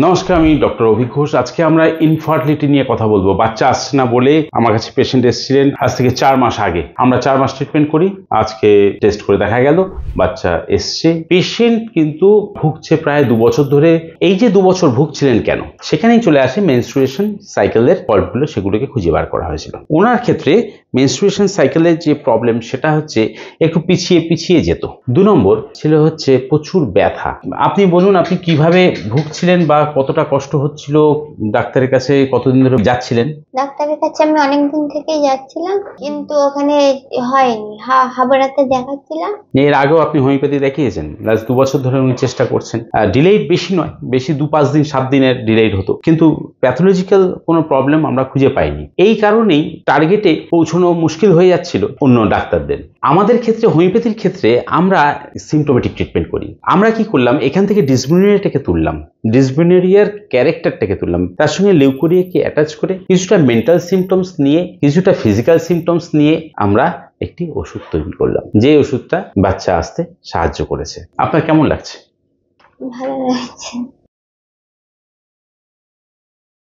নমস্কার, আমি ডক্টর অভিক ঘোষ। আজকে আমরা ইনফার্টিলিটি নিয়ে কথা বলবো। বাচ্চা আসছে না বলে আমার কাছে পেশেন্ট এসেছিলেন আজ থেকে 4 মাস আগে। আমরা 4 মাস ট্রিটমেন্ট করি, আজকে টেস্ট করে দেখা গেল বাচ্চা এসছে। পেশেন্ট কিন্তু ভুগছে প্রায় 2 বছর ধরে। এই যে 2 বছর ভুগছিলেন কেন, সেখানেই চলে আসে মেনস্ট্রুয়েশন সাইকেলের ফল্টগুলো, সেগুলোকে খুঁজে বার করা হয়েছিল। ওনার ক্ষেত্রে মেনস্ট্রুয়েশন সাইকেলের যে প্রবলেম সেটা হচ্ছে একটু পিছিয়ে যেত। 2 নম্বর ছিল হচ্ছে প্রচুর ব্যথা। আপনি বলুন, আপনি কিভাবে ভুগছিলেন বা কতটা কষ্ট হচ্ছিল? ডাক্তারের কাছে কতদিন ধরে যাচ্ছিলেন? ডাক্তারের কাছে আমি অনেকদিন থেকেই যাচ্ছিলাম, কিন্তু ওখানে হয়নি। হাবড়াতে দেখাচ্ছিলাম। এর আগেও আপনি হোমিওপ্যাথি দেখিয়েছেন? লাস্ট 2 বছর ধরে উনি চেষ্টা করছেন। ডিলেইড বেশি নয়, বেশি 2-5 দিন 7 দিনের ডিলেইড হতো, কিন্তু প্যাথোলজিক্যাল কোনো প্রবলেম আমরা খুঁজে পাইনি। এই কারণেই টার্গেটে পৌঁছানো মুশকিল হয়ে যাচ্ছিল অন্য ডাক্তারদের। আমাদের ক্ষেত্রে, হোমিওপ্যাথির ক্ষেত্রে আমরা সিমটোমেটিক ট্রিটমেন্ট করি। আমরা কি করলাম, এখান থেকে ডিসবিউনেরিয়াটাকে তুললাম, ডিসবিউনেরিয়ার ক্যারেক্টারটাকে তুললাম, তার সঙ্গে লিউকোরিয়াকে অ্যাটাচ করে কিছুটা মেন্টাল সিমটমস নিয়ে, কিছুটা ফিজিক্যাল সিমটমস নিয়ে আমরা একটি ওষুধ তৈরি করলাম, যে ওষুধটা বাচ্চা আসতে সাহায্য করেছে। আপনার কেমন লাগছে? ভালো লাগছে।